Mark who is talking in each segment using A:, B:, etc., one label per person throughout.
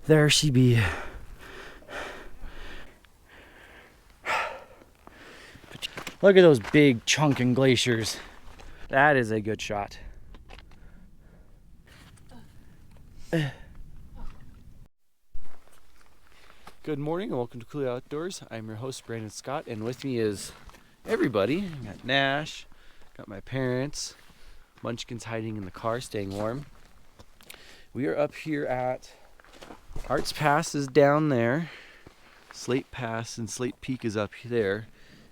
A: There she be. Look at those big chunking glaciers. That is a good shot. Good morning and welcome to Cooley Outdoors. I'm your host, Brandon Scott, and with me is everybody. I got Nash, got my parents, Munchkin's hiding in the car, staying warm. We are up here at Hart's Pass is down there. Slate Pass and Slate Peak is up there.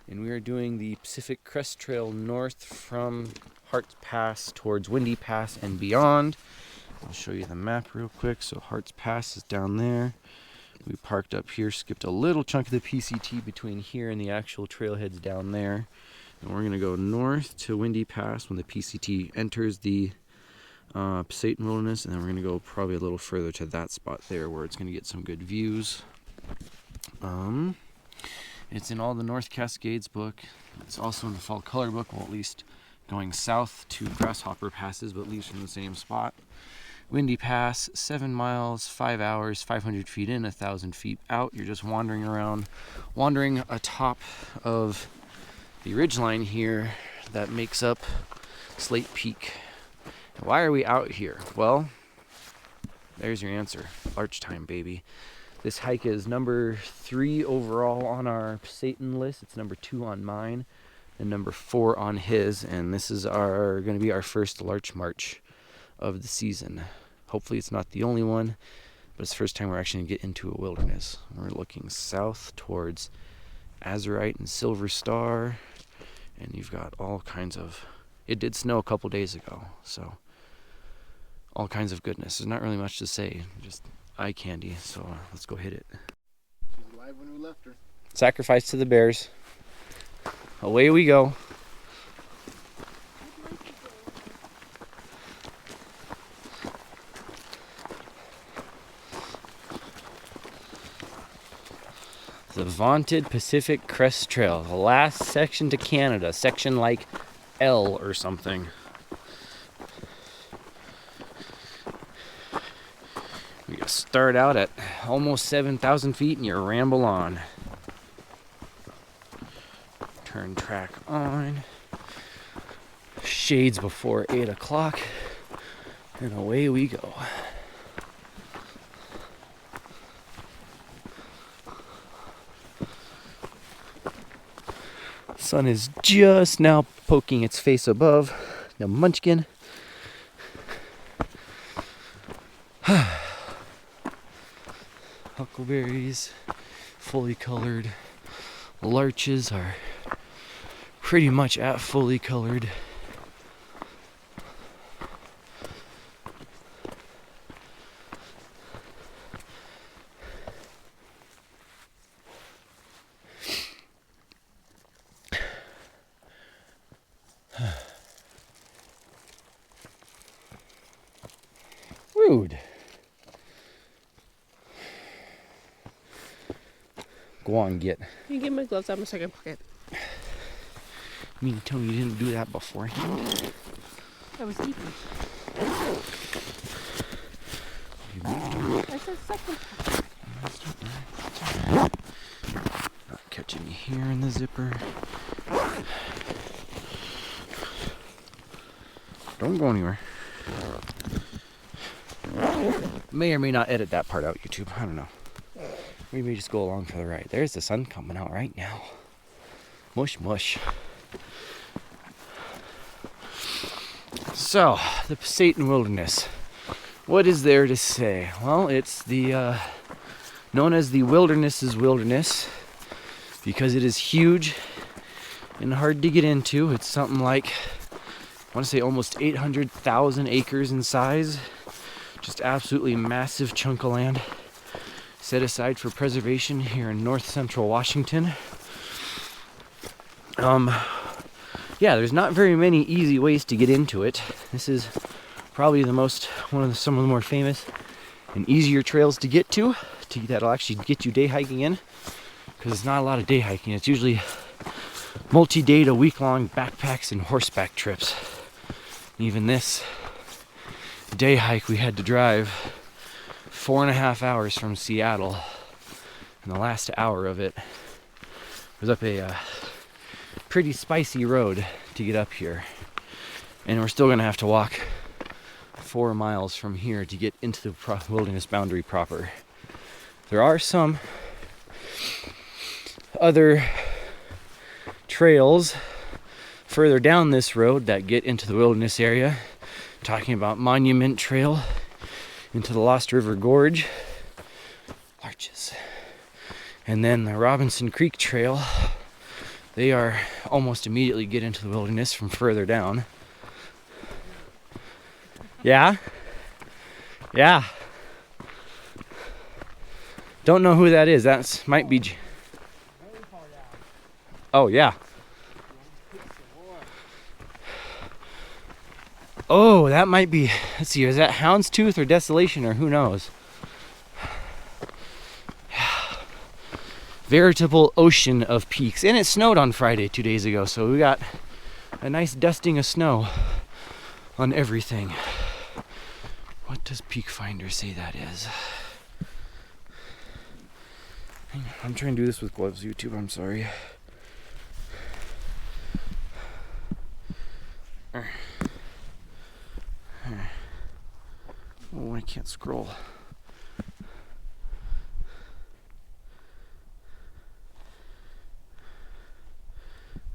A: And we are doing the Pacific Crest Trail north from Hart's Pass towards Windy Pass and beyond. I'll show you the map real quick. So Hart's Pass is down there. We parked up here, skipped a little chunk of the PCT between here and the actual trailheads down there. And we're going to go north to Windy Pass when the PCT enters the Pasayten wilderness. And then we're going to go probably a little further to that spot there where it's going to get some good views. It's in all the North Cascades book. It's also in the Fall Color book, well, at least going south to Grasshopper passes, but leaves from the same spot. Windy Pass, 7 miles, 5 hours, 500 feet in, 1,000 feet out. You're just wandering around, wandering atop of the ridgeline here that makes up Slate Peak. Why are we out here? Well, there's your answer. Larch time, baby. This hike is number 3 overall on our Pasayten list. It's number 2 on mine and number 4 on his. And this is going to be our first larch march of the season. Hopefully it's not the only one, but it's the first time we're actually going to get into a wilderness. We're looking south towards Azurite and Silver Star. And you've got all kinds of... It did snow a couple days ago, so all kinds of goodness. There's not really much to say. Just eye candy, so let's go hit it.
B: She's alive when we left her.
A: Sacrifice to the bears. Away we go. The vaunted Pacific Crest Trail, the last section to Canada, section like L or something. You start out at almost 7,000 feet and you ramble on. Turn track on. Shades before 8 o'clock. And away we go. Sun is just now poking its face above the Munchkin. Huckleberries, fully colored. Larches are pretty much at fully colored. Rude. Go on, get.
C: You get my gloves out of my second pocket.
A: You mean to tell me you didn't do that before?
C: I was eating. I said second pocket.
A: Not catching you here in the zipper. Don't go anywhere. May or may not edit that part out, YouTube. I don't know. We may just go along for the ride. There's the sun coming out right now. Mush, mush. So, the Pasayten Wilderness. What is there to say? Well, it's the known as the wilderness's wilderness because it is huge and hard to get into. It's something like, I want to say almost 800,000 acres in size. Just absolutely massive chunk of land set aside for preservation here in north central Washington. Yeah, there's not very many easy ways to get into it. This is probably some of the more famous and easier trails to get to that'll actually get you day hiking in, because it's not a lot of day hiking. It's usually multi-day to week-long backpacks and horseback trips. Even this day hike we had to drive 4.5 hours from Seattle, and the last hour of it was up a pretty spicy road to get up here. And we're still gonna have to walk 4 miles from here to get into the wilderness boundary proper. There are some other trails further down this road that get into the wilderness area. Talking about Monument Trail into the Lost River Gorge, larches, and then the Robinson Creek Trail. They are almost immediately get into the wilderness from further down. Yeah? Yeah. Don't know who that is. That might be... Oh, yeah. Oh, that might be... Let's see, is that Houndstooth or Desolation or who knows? Veritable ocean of peaks. And it snowed on Friday 2 days ago, so we got a nice dusting of snow on everything. What does Peak Finder say that is? Hang on, I'm trying to do this with gloves, YouTube, I'm sorry. Oh, I can't scroll.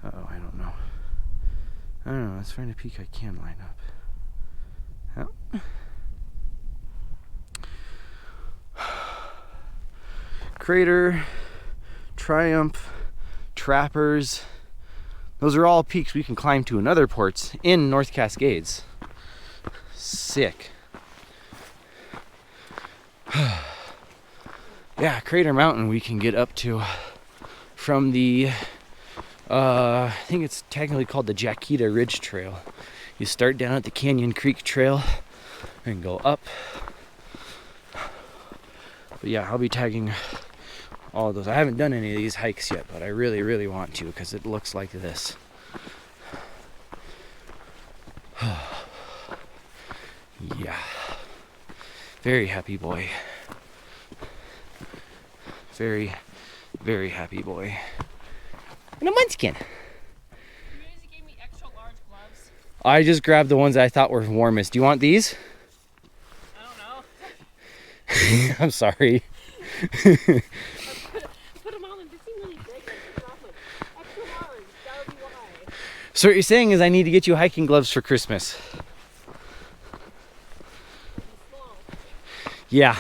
A: Uh-oh, I don't know. I don't know, let's find a peak I can line up. Oh. Crater, Triumph, Trappers. Those are all peaks we can climb to in other ports in North Cascades. Sick. Yeah, Crater Mountain we can get up to from the I think it's technically called the Jaquita Ridge Trail. You start down at the Canyon Creek Trail and go up. But yeah, I'll be tagging all of those. I haven't done any of these hikes yet, but I really, really want to because it looks like this. Yeah. Very happy boy. Very, very happy boy. And a munchkin.
C: You guys gave me extra large gloves.
A: I just grabbed the ones I thought were warmest. Do you want these?
C: I don't know.
A: I'm sorry.
C: Put them on and they seem really big. Extra large. That would be why.
A: So what you're saying is I need to get you hiking gloves for Christmas.
C: Small.
A: Yeah.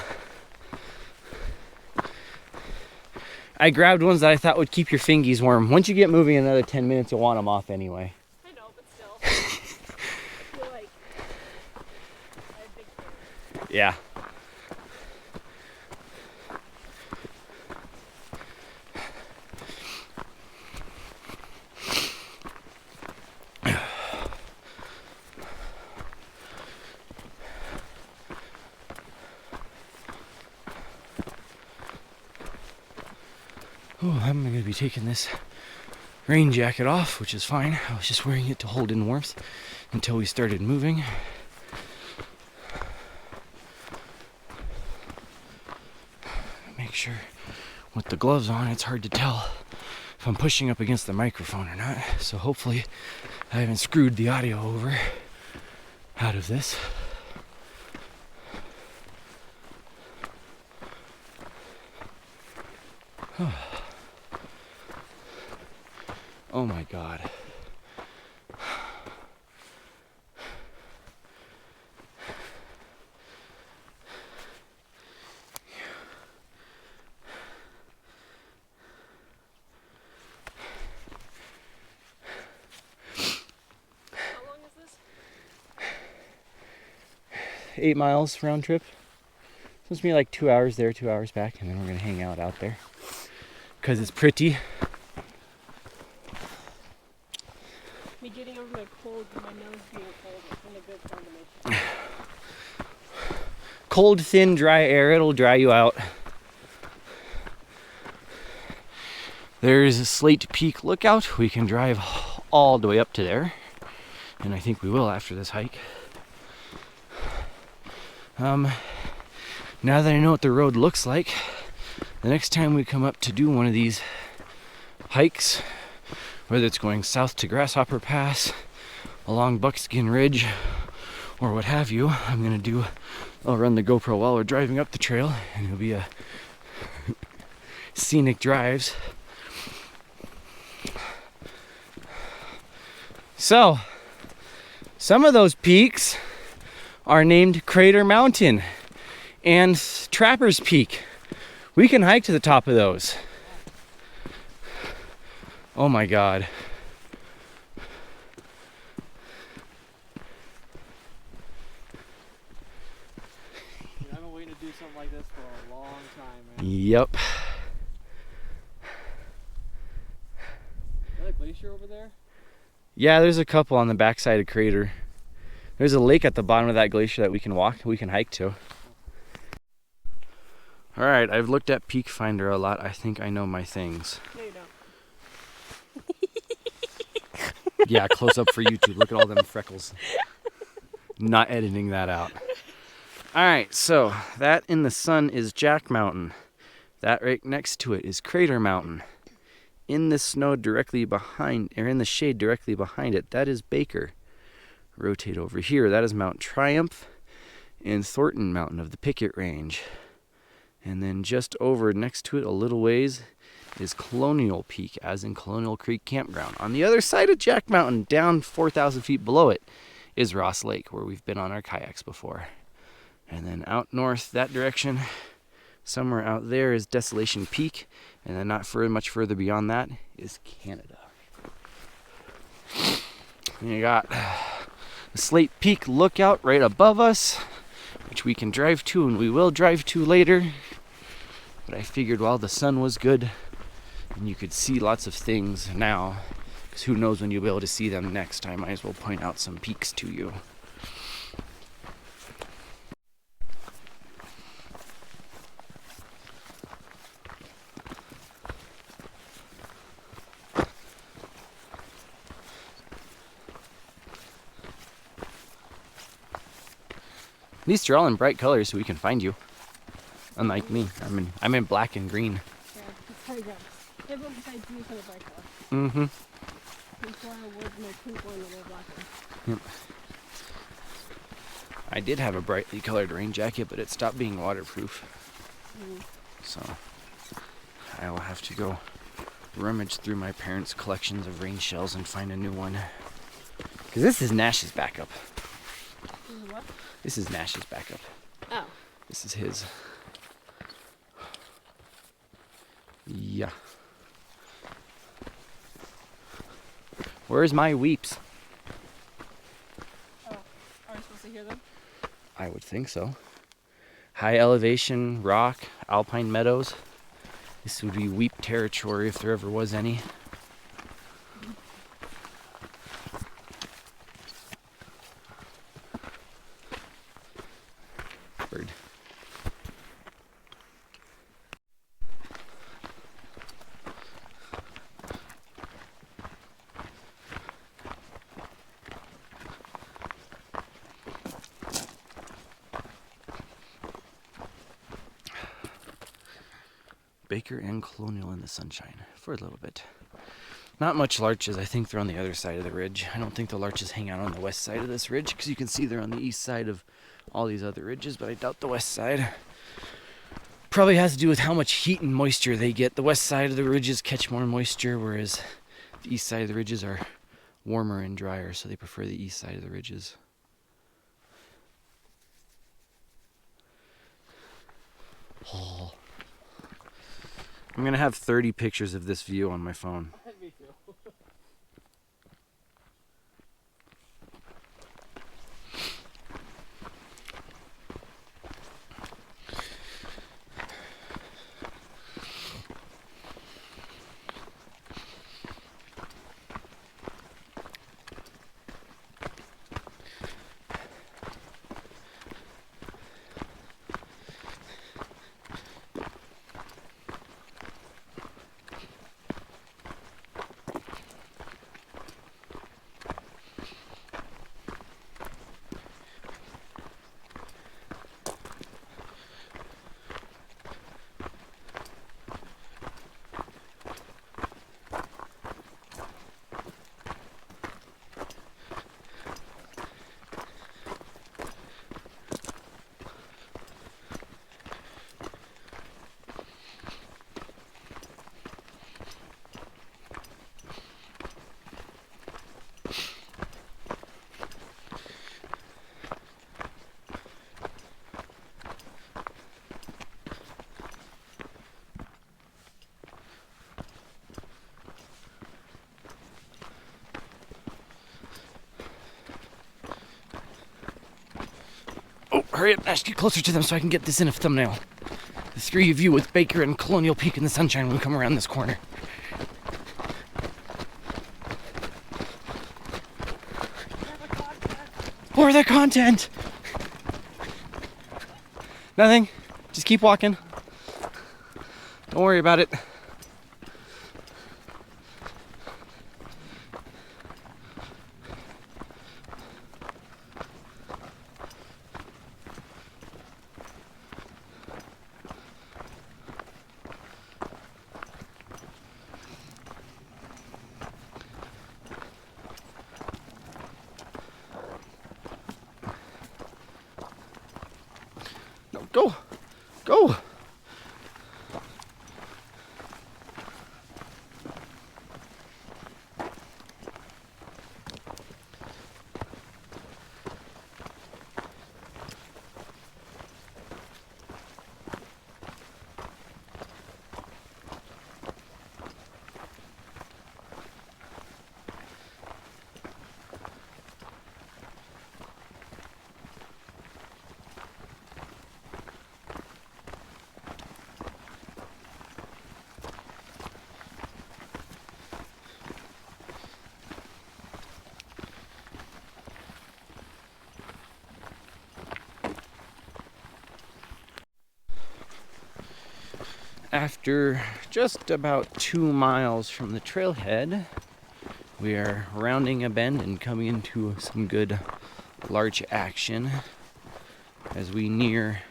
A: I grabbed ones that I thought would keep your fingies warm. Once you get moving another 10 minutes, you'll want them off anyway.
C: I know, but still. I feel like I have big feet.
A: Yeah. Oh, I'm going to be taking this rain jacket off, which is fine. I was just wearing it to hold in warmth until we started moving. Make sure with the gloves on, it's hard to tell if I'm pushing up against the microphone or not. So hopefully I haven't screwed the audio over out of this. Oh my God.
C: How long is this?
A: 8 miles round trip. Supposed to be like 2 hours there, 2 hours back, and then we're gonna hang out there because it's pretty.
C: Me getting over my cold and my nose being cold has been a good combination.
A: Cold, thin, dry air, it'll dry you out. There's a Slate Peak lookout. We can drive all the way up to there, and I think we will after this hike. Now that I know what the road looks like, the next time we come up to do one of these hikes, whether it's going south to Grasshopper Pass, along Buckskin Ridge, or what have you, I'll run the GoPro while we're driving up the trail, and it'll be a scenic drives. So, some of those peaks are named Crater Mountain and Trapper's Peak. We can hike to the top of those. Oh my God.
D: I've been waiting to do something like this for a long time, man.
A: Yep.
D: Is that a glacier over there?
A: Yeah, there's a couple on the backside of Crater. There's a lake at the bottom of that glacier that we can hike to. All right, I've looked at Peak Finder a lot. I think I know my things.
C: No, you don't.
A: Yeah, close up for YouTube. Look at all them freckles. Not editing that out. All right, so that in the sun is Jack Mountain. That right next to it is Crater Mountain. In the snow directly behind, or in the shade directly behind it, that is Baker. Rotate over here, that is Mount Triumph and Thornton Mountain of the Picket Range. And then just over next to it a little ways is Colonial Peak, as in Colonial Creek Campground. On the other side of Jack Mountain, down 4,000 feet below it, is Ross Lake, where we've been on our kayaks before. And then out north that direction, somewhere out there is Desolation Peak, and then not much further beyond that is Canada. And you got the Slate Peak lookout right above us, which we can drive to, and we will drive to later. But I figured while the sun was good and you could see lots of things now, because who knows when you'll be able to see them next, I might as well point out some peaks to you. These are all in bright colors so we can find you. Unlike me, I'm in black and green.
C: Yeah, it's kind of good. Everyone besides me is in a bright color.
A: Mm-hmm.
C: That's why I wore my pink one and my black one.
A: Yep. I did have a brightly colored rain jacket, but it stopped being waterproof. So I will have to go rummage through my parents' collections of rain shells and find a new one. Because this is Nash's backup.
C: What?
A: This is Nash's backup.
C: Oh.
A: This is his. Yeah. Where's my weeps?
C: Oh. Are we supposed to hear them?
A: I would think so. High elevation, rock, alpine meadows. This would be weep territory if there ever was any. Bird. Baker and Colonial in the sunshine for a little bit. Not much larches. I think they're on the other side of the ridge. I don't think the larches hang out on the west side of this ridge because you can see they're on the east side of all these other ridges, but I doubt the west side. Probably has to do with how much heat and moisture they get. The west side of the ridges catch more moisture, whereas the east side of the ridges are warmer and drier, so they prefer the east side of the ridges. Oh. I'm gonna have 30 pictures of this view on my phone.
D: Me too.
A: hurry up, Nash, get closer to them so I can get this in a thumbnail. The three of you with Baker and Colonial Peak in the sunshine when we come around this corner. For the content! Nothing. Just keep walking. Don't worry about it. No, go! Go! After just about 2 miles from the trailhead, we are rounding a bend and coming into some good larch action as we near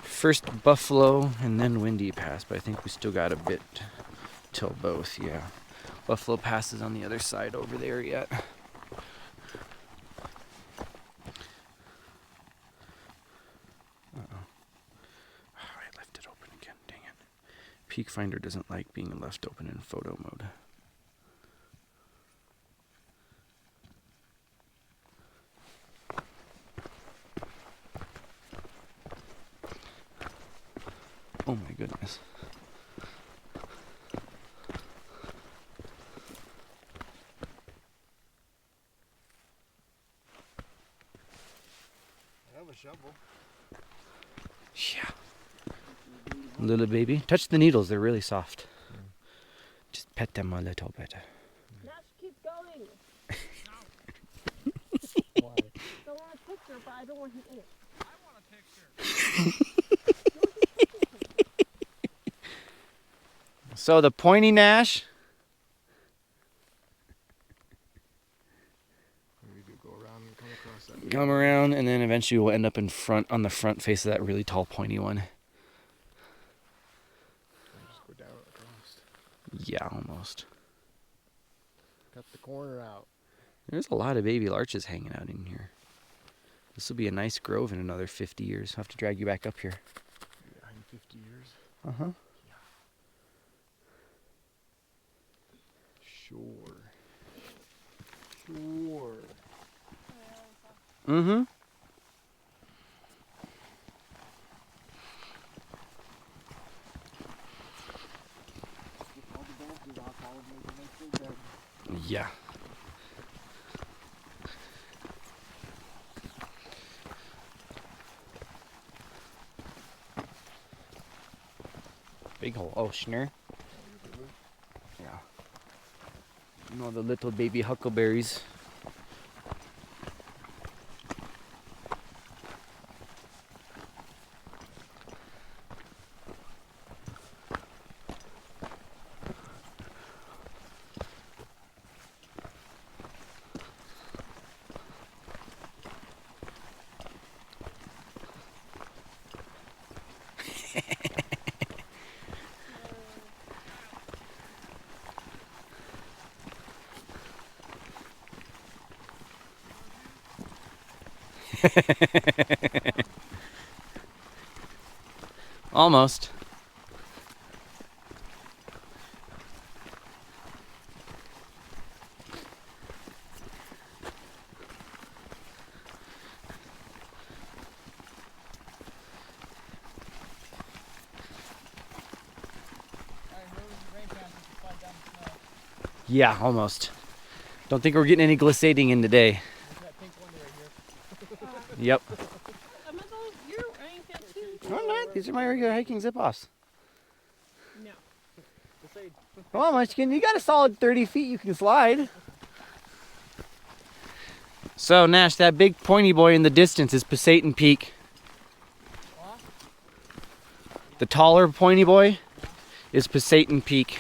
A: first Buffalo and then Windy Pass, but I think we still got a bit till both, yeah. Buffalo Pass is on the other side over there yet. Peak Finder doesn't like being left open in photo mode. Oh my goodness.
B: I have a shovel.
A: Yeah. Little baby. Touch the needles, they're really soft. Just pet them a little bit.
C: Nash, keep going.
D: Why?
C: I want a picture, but I don't want him in it.
D: I want a picture.
A: So the pointy Nash.
B: We could go around and come across that.
A: Come around and then eventually we'll end up in front on the front face of that really tall pointy one.
B: Just go down across.
A: Yeah, almost.
B: Cut the corner out.
A: There's a lot of baby larches hanging out in here. This will be a nice grove in another 50 years. I'll have to drag you back up here.
B: Yeah, in 50 years.
A: Uh-huh.
B: Sure. Sure.
A: Mm-hmm.
B: All the branches off, all of them, make sure that
A: Yeah. Big hole. Oh, Schnur. Yeah. You know the little baby huckleberries. Almost. Yeah, almost. Don't think we're getting any glissading in today. Yep.
C: I'm not the only
A: These are my regular hiking zip-offs.
C: No.
A: Come on, Munchkin. You got a solid 30 feet you can slide. So, Nash, that big pointy boy in the distance is Pasayten Peak. The taller pointy boy is Pasayten Peak.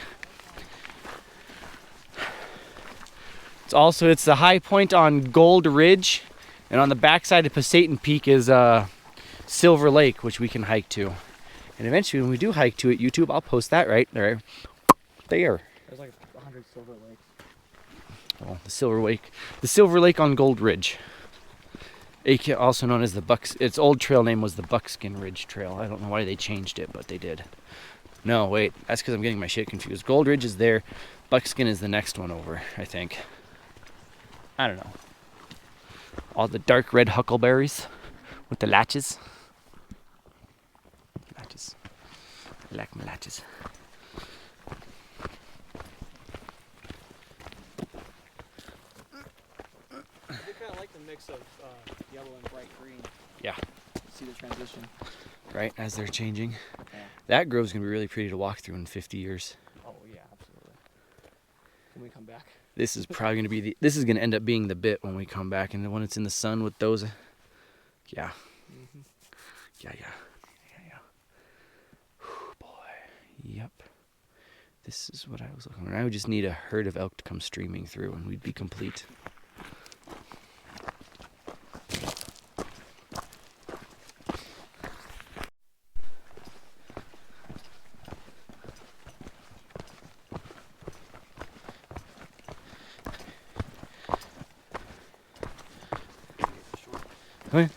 A: It's the high point on Gold Ridge, and on the backside of Pasayten Peak is Silver Lake, which we can hike to. And eventually, when we do hike to it, YouTube, I'll post that right there.
D: There's like 100 silver lakes.
A: Oh, the Silver Lake on Gold Ridge, also known as the Its old trail name was the Buckskin Ridge Trail. I don't know why they changed it, but they did. No, wait, that's because I'm getting my shit confused. Gold Ridge is there, Buckskin is the next one over, I think. I don't know. All the dark red huckleberries with the latches. Latches. I like my latches.
D: I kind of like the mix of yellow and bright green.
A: Yeah.
D: See the transition.
A: Right, as they're changing.
D: Yeah.
A: That grove's going to be really pretty to walk through in 50 years.
D: Oh, yeah, absolutely. When we come back.
A: This is probably going to be this is going to end up being the bit when we come back, and when it's in the sun with those, yeah.
D: Mm-hmm.
A: Yeah. Whew, boy. Yep. This is what I was looking for. I would just need a herd of elk to come streaming through, and we'd be complete. Okay.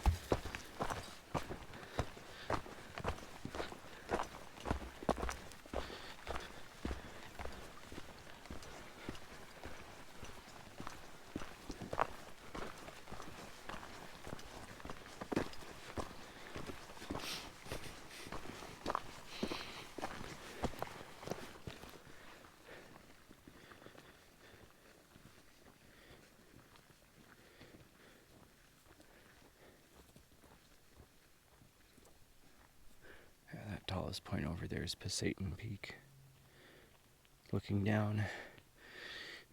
A: That tallest point over there is Pasayten Peak. Looking down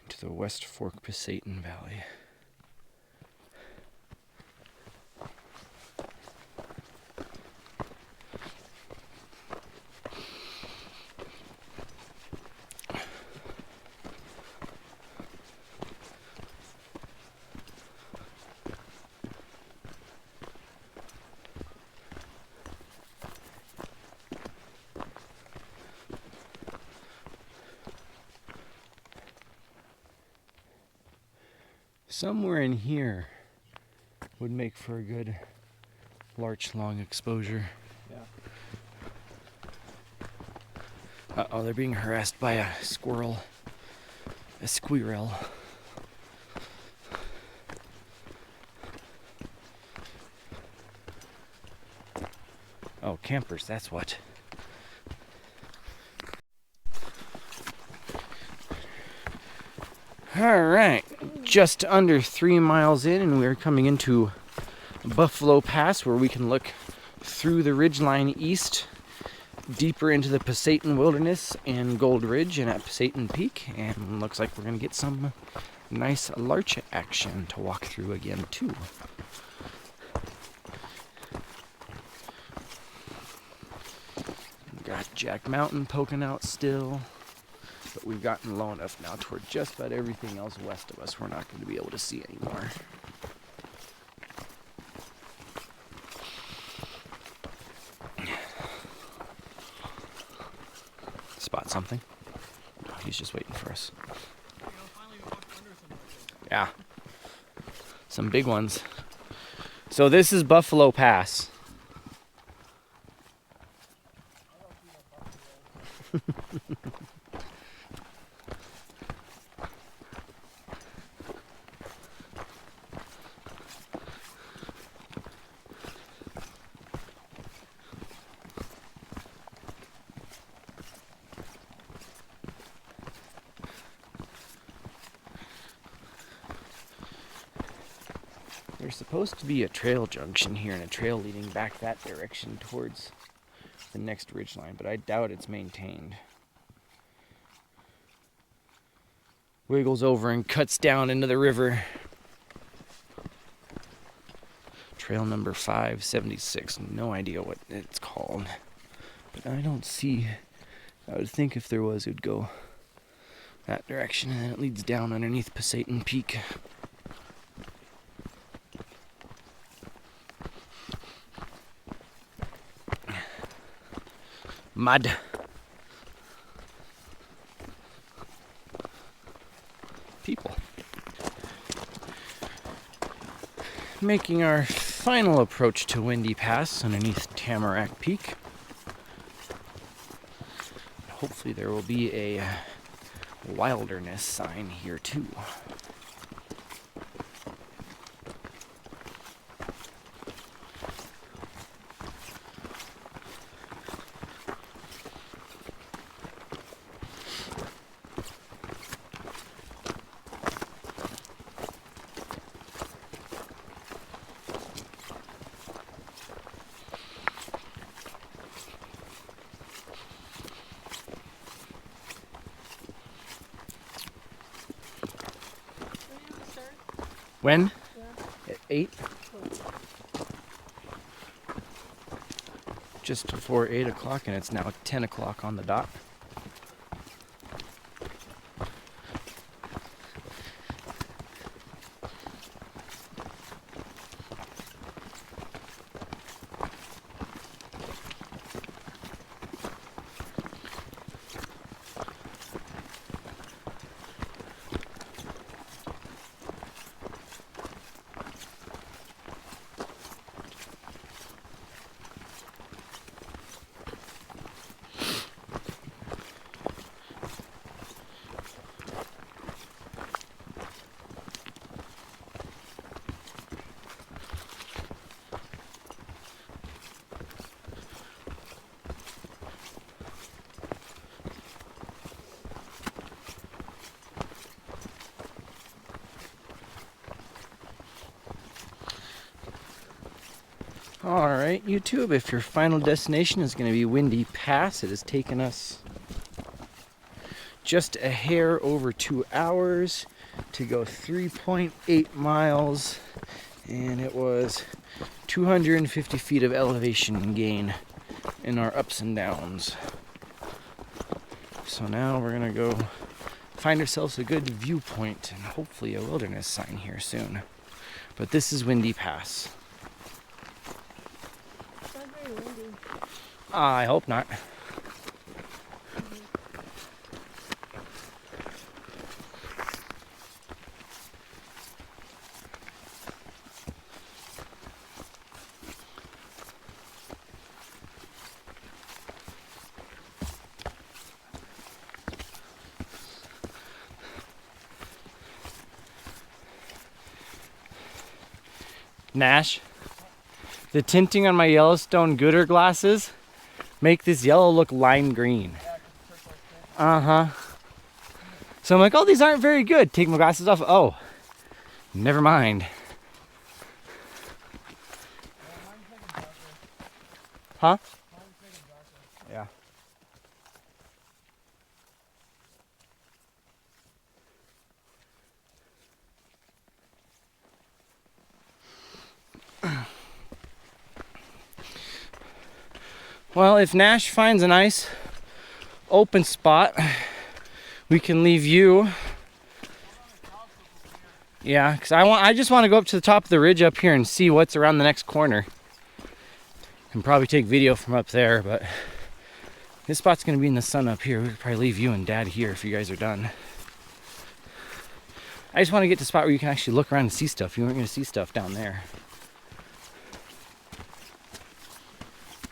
A: into the West Fork Pasayten Valley. Somewhere in here would make for a good larch long exposure.
D: Yeah.
A: Uh-oh, they're being harassed by a squirrel. A squirrel. Oh, campers, that's what. Alright, just under 3 miles in, and we're coming into Buffalo Pass, where we can look through the ridgeline east, deeper into the Pasayten Wilderness and Gold Ridge and at Pasayten Peak, and looks like we're going to get some nice larch action to walk through again, too. Got Jack Mountain poking out still. But we've gotten low enough now toward just about everything else west of us we're not going to be able to see anymore. Spot something? No, he's just waiting for us. Yeah. Some big ones. So this is Buffalo Pass. There's supposed to be a trail junction here and a trail leading back that direction towards the next ridgeline, but I doubt it's maintained. Wiggles over and cuts down into the river. Trail number 576. No idea what it's called. But I don't see. I would think if there was, it would go that direction, and then it leads down underneath Pasayten Peak. Mud. People. Making our final approach to Windy Pass underneath Tamarack Peak. Hopefully there will be a wilderness sign here too. When?
C: Yeah.
A: At 8? Just before 8 o'clock, and it's now 10 o'clock on the dot. Alright, YouTube, if your final destination is going to be Windy Pass, it has taken us just a hair over 2 hours to go 3.8 miles, and it was 250 feet of elevation gain in our ups and downs. So now we're going to go find ourselves a good viewpoint and hopefully a wilderness sign here soon. But this is Windy Pass. I hope not. Nash, the tinting on my Yellowstone Gooder glasses make this yellow look lime green. Uh-huh. So I'm like, oh, these aren't very good. Take my glasses off. Oh, never mind. Huh? Yeah. Well, if Nash finds a nice open spot, we can leave you. Yeah, because I just want to go up to the top of the ridge up here and see what's around the next corner. And probably take video from up there, but this spot's going to be in the sun up here. We could probably leave you and Dad here if you guys are done. I just want to get to a spot where you can actually look around and see stuff. You aren't going to see stuff down there.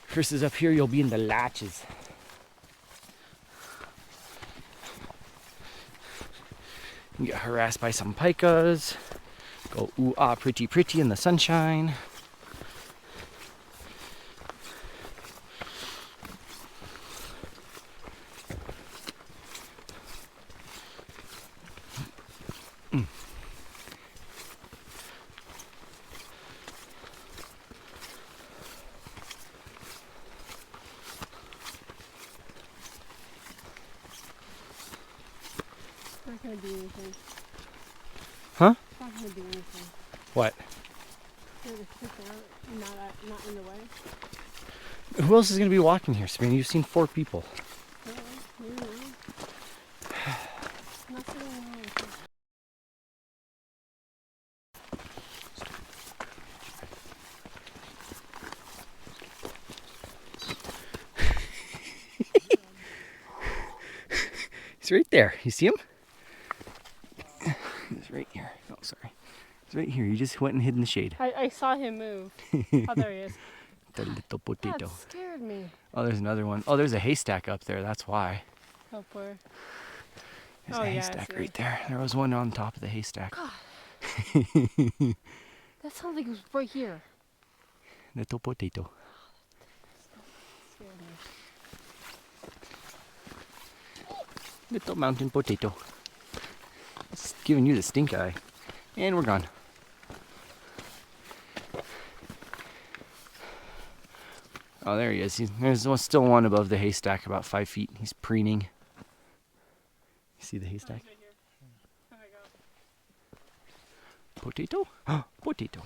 A: Versus up here, you'll be in the larches. You get harassed by some pikas. Go ooh ah pretty pretty in the sunshine.
C: not gonna do anything.
A: Huh?
C: It's not gonna do anything.
A: What?
C: They're just sticking out, not in the way.
A: Who else is going to be walking here, Sabrina? You've seen 4 people.
C: Maybe not. Nothing wrong with it.
A: He's right there. You see him? He's right here. Oh, sorry. He's right here. You just went and hid in the shade.
C: I saw him move. Oh, there he is.
A: The little potato.
C: That scared me.
A: Oh, there's another one. Oh, there's a haystack up there. That's why.
C: Up where?
A: There's
C: Oh,
A: a
C: yeah, I
A: haystack
C: see.
A: right there. There was one on top of the haystack.
C: That sounds like it was right here.
A: Little potato.
C: Scared me.
A: Little mountain potato. It's giving you the stink eye. And we're gone. Oh, there he is. There's still one above the haystack, about 5 feet. He's preening. You see the haystack?
C: Right here. Oh my god.
A: Potato? Potato.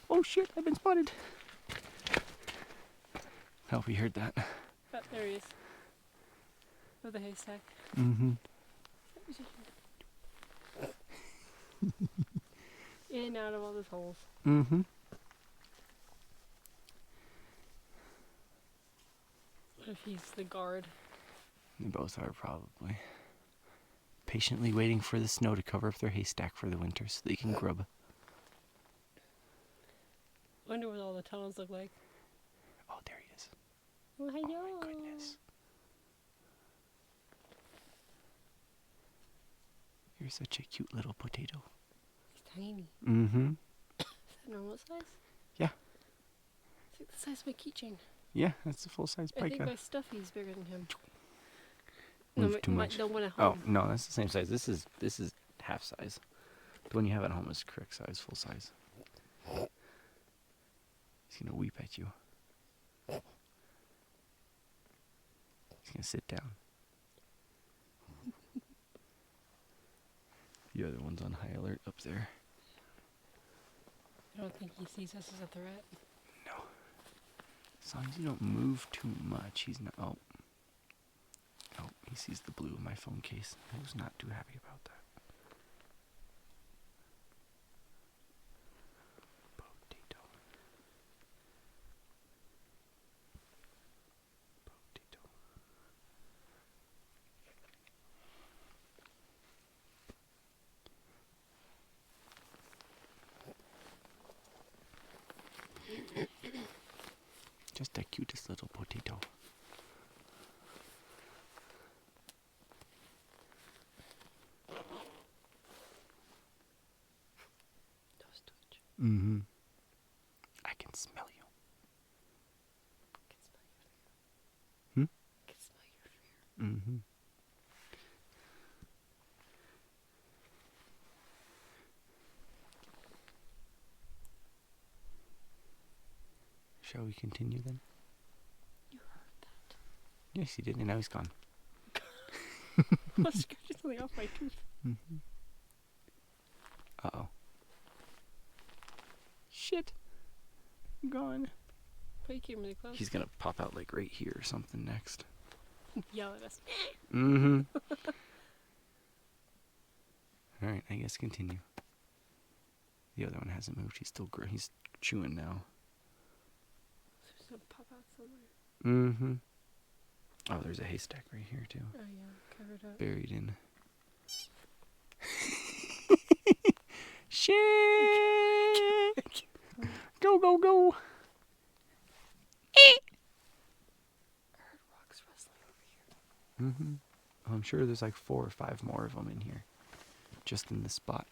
A: Oh shit, I've been spotted. I hope you heard that.
C: Oh, there he is. With the haystack.
A: Mm-hmm.
C: In and out of all those holes.
A: Mm-hmm.
C: What if he's the guard?
A: They both are probably. Patiently waiting for the snow to cover up their haystack for the winter so they can grub.
C: Wonder what all the tunnels look like.
A: Oh, there he is.
C: Oh, hello.
A: Oh my goodness. You're such a cute little potato.
C: He's tiny.
A: Mm-hmm.
C: Is that normal size?
A: Yeah.
C: It's like the size of my keychain.
A: Yeah, that's a full-size
C: I think
A: PIKA.
C: my stuffy's bigger than him.
A: Moved too much.
C: The one at
A: Oh,
C: home.
A: no, that's the same size. This is half size. The one you have at home is correct size, full size. He's gonna weep at you. He's gonna sit down. The other one's on high alert up there.
C: I don't think he sees us as a threat.
A: No. As long as you don't move too much, he's not. Oh. Oh, he sees the blue of my phone case. I was not too happy about that. Potato. Potato. Just the cutest little potato.
C: Toast twitch.
A: Mm-hmm. I can smell you.
C: I can smell your fear.
A: Hmm?
C: I can smell your fear.
A: Mm-hmm. Shall we continue then?
C: You heard that.
A: Yes, he did, and now he's gone.
C: I was scratching something off my tooth.
A: Mm-hmm. Uh-oh. Shit. I'm gone.
C: But you came really close.
A: He's gonna pop out like right here or something next.
C: Yell at us.
A: Mm-hmm. Alright, I guess continue. The other one hasn't moved. He's still he's chewing now.
C: He's gonna pop out somewhere.
A: Mm-hmm. Oh, there's a haystack right here too.
C: Oh yeah, covered up.
A: Buried in. Shit! Go, go, go!
C: I heard rocks rustling over here.
A: Mm-hmm. I'm sure there's like 4 or 5 more of them in here. Just in this spot.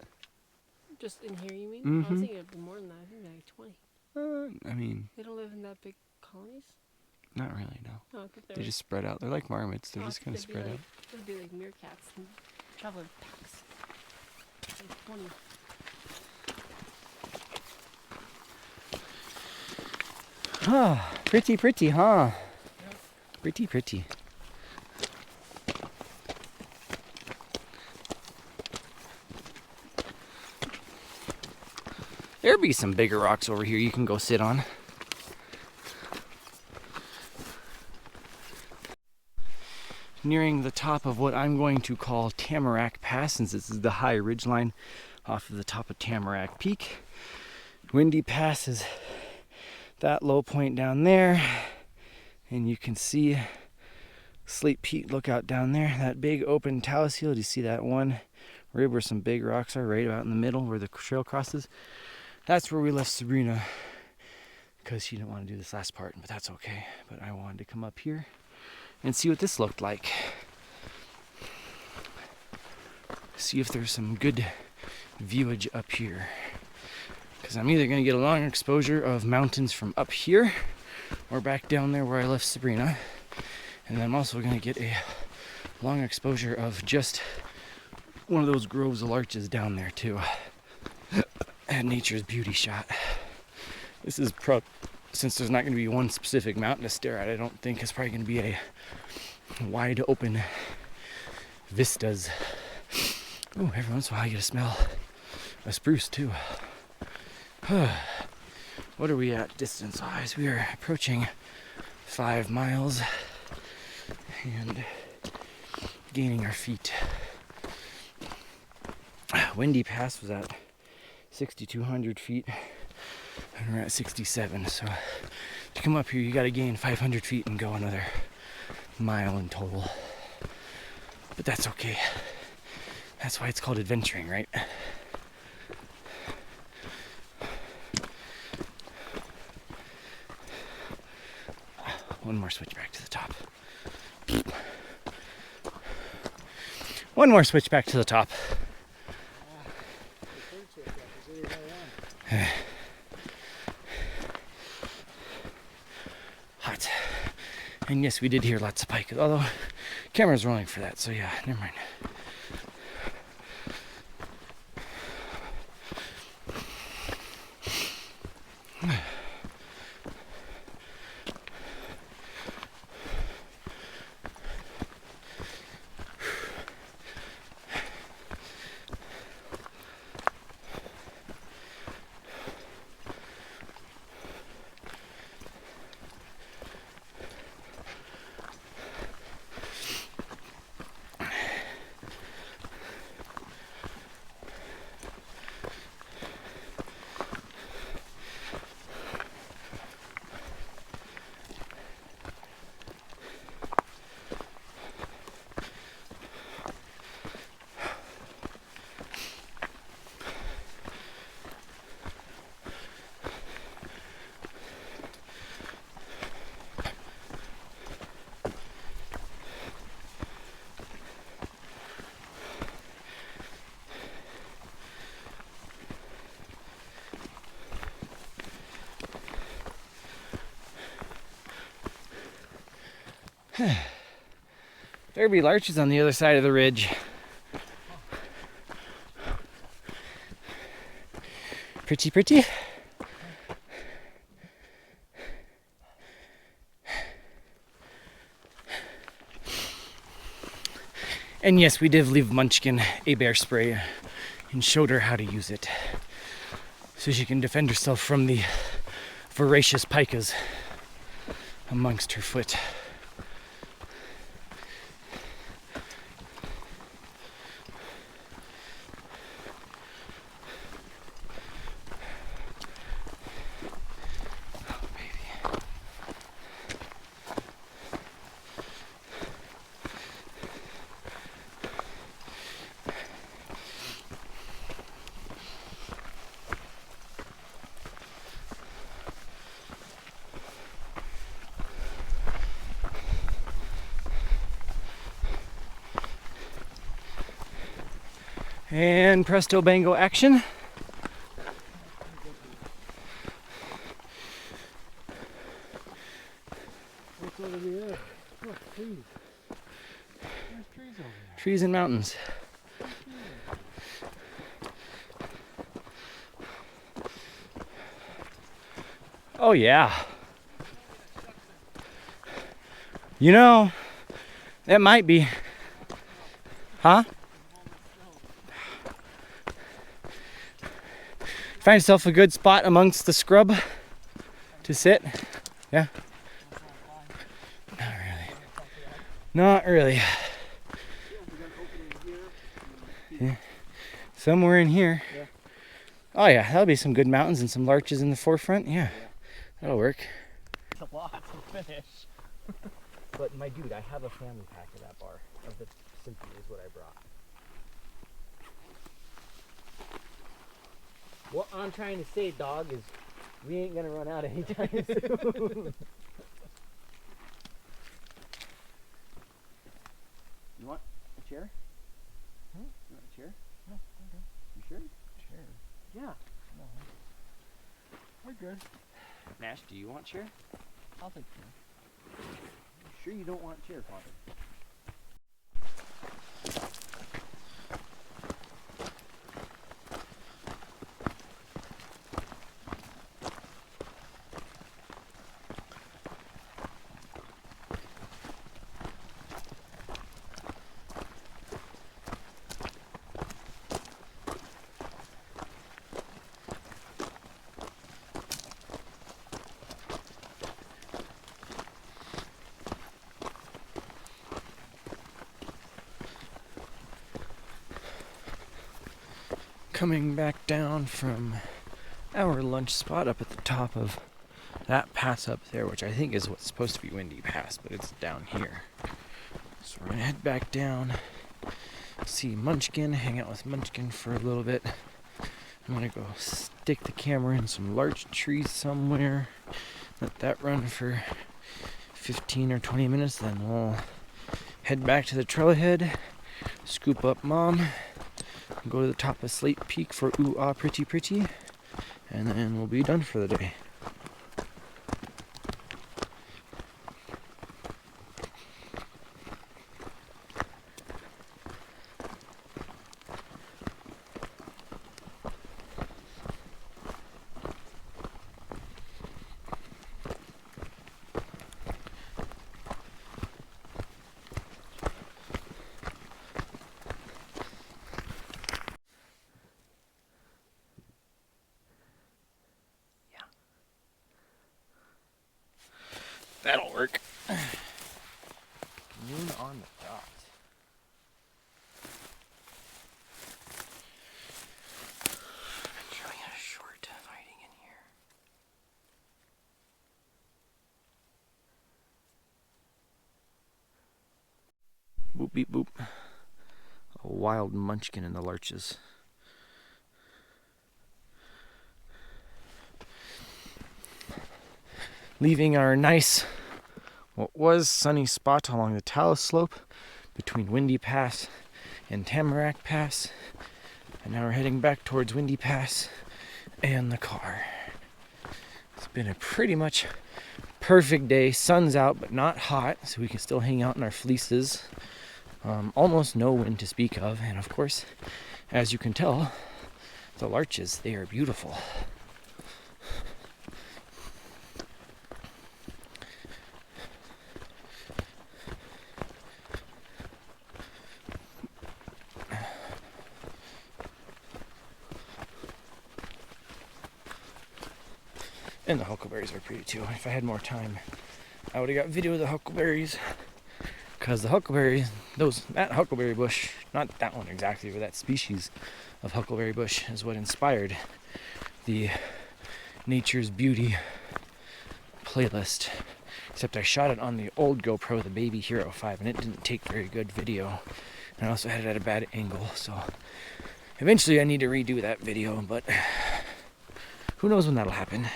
C: Just in here, you mean? I
A: Mhm.
C: was thinking it'd be more than that. I think they're like 20.
A: I mean,
C: They don't live in that big colonies?
A: not really, no.
C: Oh, I think
A: They just spread out. They're like marmots. They're
C: oh, I
A: just
C: think
A: kind of
C: they'd be
A: spread
C: like,
A: out.
C: They'd be like meerkats and travel in packs. Like 20.
A: Ah, pretty, pretty, huh? Pretty, pretty. There'll be some bigger rocks over here you can go sit on. Nearing the top of what I'm going to call Tamarack Pass, since this is the high ridge line off of the top of Tamarack Peak. Windy Pass is that low point down there, and you can see Slate Peak lookout down there. That big open talus field, you see that one rib where some big rocks are right about in the middle where the trail crosses? That's where we left Sabrina, because she didn't want to do this last part, but that's okay. But I wanted to come up here and see what this looked like. See if there's some good viewage up here. Because I'm either going to get a long exposure of mountains from up here or back down there where I left Sabrina. And then I'm also going to get a long exposure of just one of those groves of larches down there too. And nature's beauty shot. This is since there's not going to be one specific mountain to stare at, I don't think it's probably going to be a wide open vistas. Ooh, every once in a while I get to smell a spruce too. What are we at distance wise? We are approaching 5 miles and gaining our feet. Windy Pass was at 6,200 feet and we're at 67, so to come up here you got to gain 500 feet and go another mile in total, but that's okay. That's why it's called adventuring, right? One more switch back to the top. One more switch back to the top. Hot. And yes, we did hear lots of pike, although camera's rolling for that, so yeah, never mind. There'd be larches on the other side of the ridge. Pretty, pretty. And yes, we did leave Munchkin a bear spray and showed her how to use it so she can defend herself from the voracious pikas amongst her foot. And presto bango action.
B: What's over there? Look, trees. There's trees over there.
A: Trees and mountains. Oh yeah. You know, that might be. Huh?
B: Find yourself a good spot amongst the scrub to sit. Yeah? Not really. Not really. Yeah. Somewhere in here.
D: Yeah.
B: Oh yeah, that'll be some good mountains and some larches in the forefront. Yeah, that'll work.
D: It's a lot to finish.
B: But my dude, I have a family pack of that bar. Of the Symphony is what I brought. What I'm trying to say, dog, is we ain't gonna run out anytime soon. You want a chair? You want a chair?
D: No, I'm good.
B: You sure?
D: Sure.
B: Yeah.
D: No. We're good.
B: Nash, do you want a chair?
D: I'll take care.
B: Sure you don't want a chair, Father? Coming back down from our lunch spot up at the top of that pass up there, which I think is what's supposed to be Windy Pass, but it's down here. So we're gonna head back down, see Munchkin, hang out with Munchkin for a little bit. I'm gonna go stick the camera in some larch trees somewhere, let that run for 15 or 20 minutes, then we'll head back to the trailhead, scoop up Mom, go to the top of Slate Peak for ooh ah pretty pretty, and then we'll be done for the day. That'll work. Noon on the dot. I'm trying a short hiding in here. Boop beep boop. A wild munchkin in the larches. Leaving our nice, what was sunny spot along the talus slope between Windy Pass and Tamarack Pass. And now we're heading back towards Windy Pass and the car. It's been a pretty much perfect day. Sun's out, but not hot, so we can still hang out in our fleeces. Almost no wind to speak of. And of course, as you can tell, the larches, they are beautiful. And the huckleberries are pretty too. If I had more time, I would have got video of the huckleberries. Because the huckleberries, that huckleberry bush, not that one exactly, but that species of huckleberry bush is what inspired the Nature's Beauty playlist. Except I shot it on the old GoPro, the Baby Hero 5, and it didn't take very good video. And I also had it at a bad angle, so eventually I need to redo that video, but who knows when that'll happen.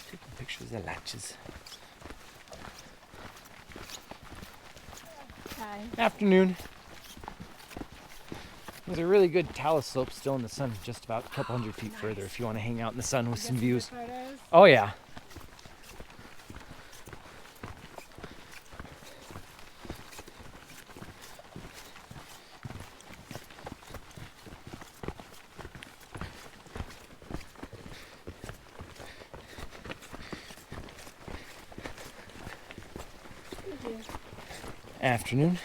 B: Taking pictures of larches.
C: Hi.
B: Afternoon. There's a really good talus slope still in the sun, just about a couple hundred feet further if you want to hang out in the sun with some views. Oh yeah.
C: you.
B: Afternoon.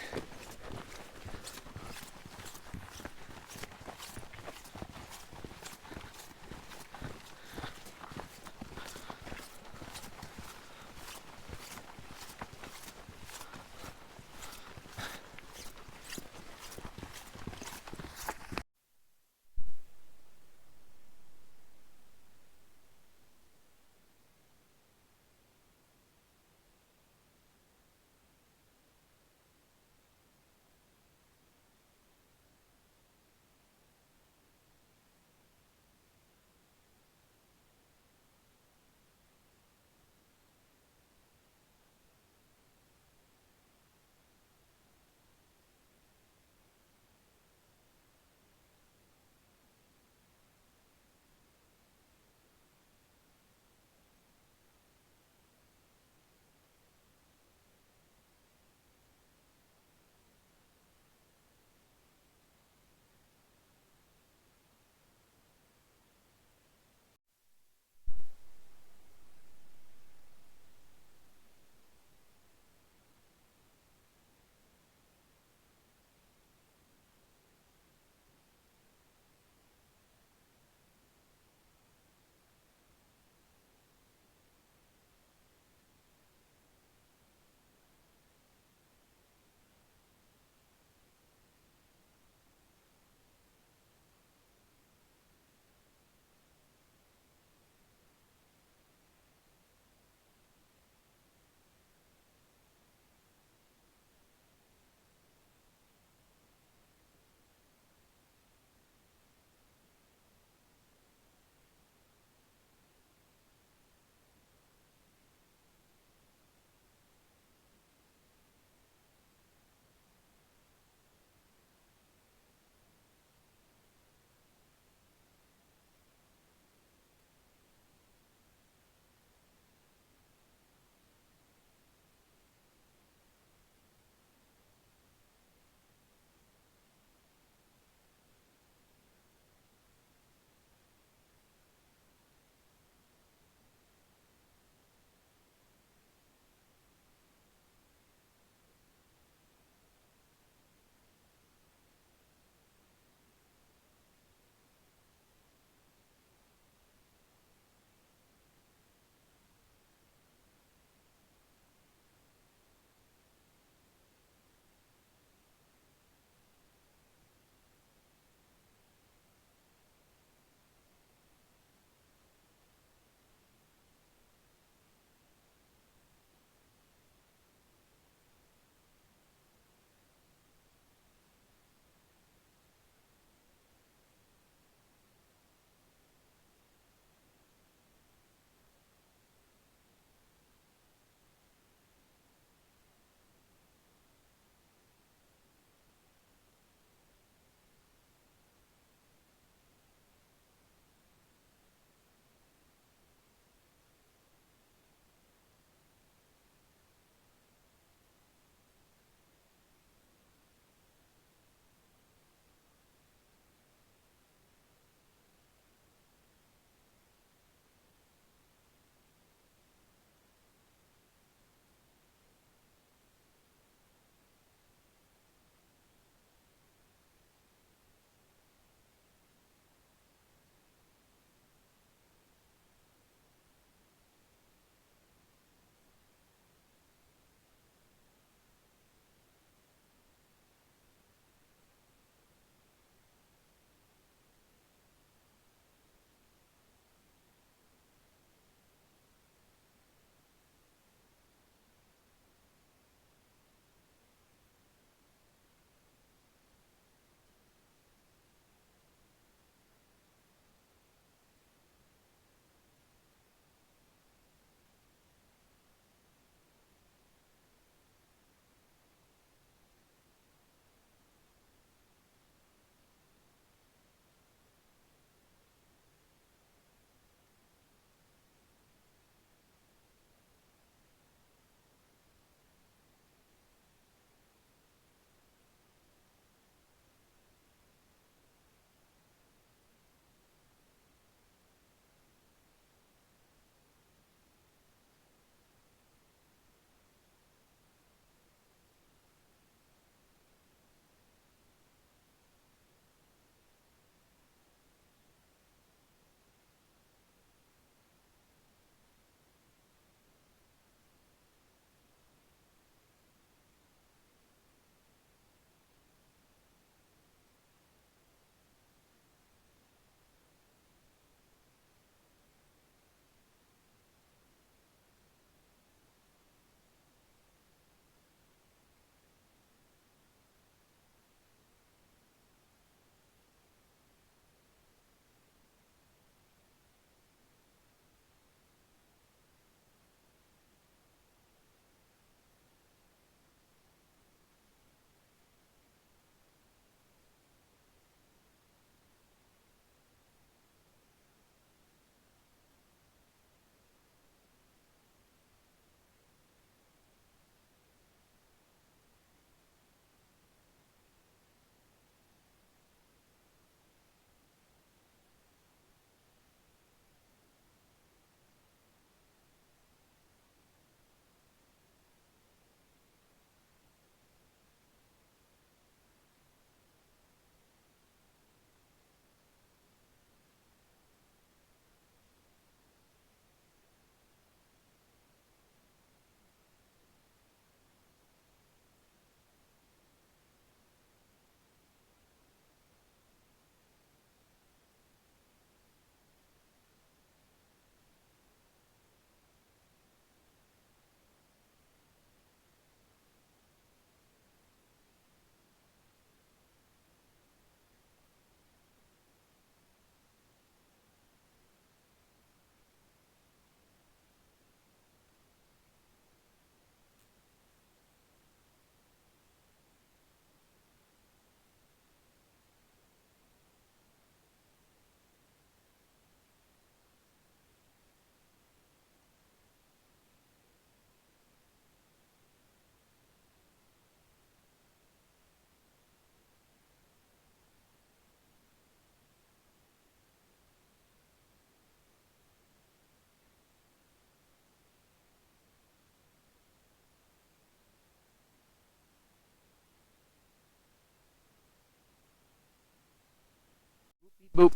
B: boop.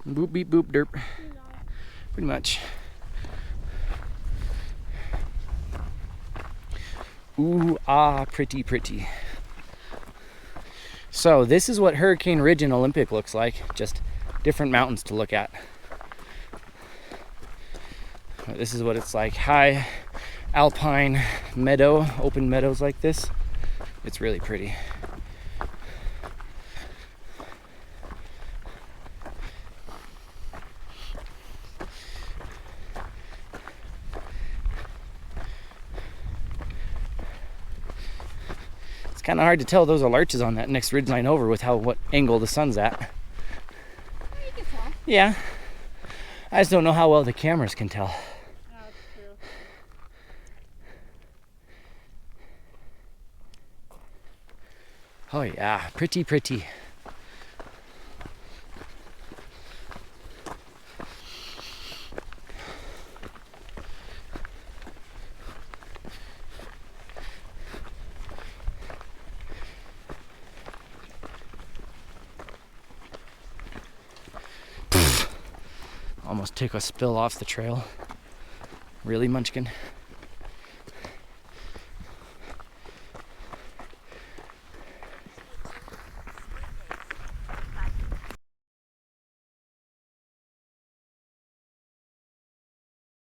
B: Boop, beep, boop, derp.
C: You know.
B: Pretty much. Ooh, ah, pretty, pretty. So this is what Hurricane Ridge in Olympic looks like. Just different mountains to look at. This is what it's like. High Alpine meadow, open meadows like this. It's really pretty. It's kind of hard to tell those are larches on that next ridgeline over with what angle the sun's at.
C: You can tell.
B: Yeah. I just don't know how well the cameras can tell.
C: That's true.
B: Oh yeah, pretty, pretty. Almost took a spill off the trail. Really, Munchkin?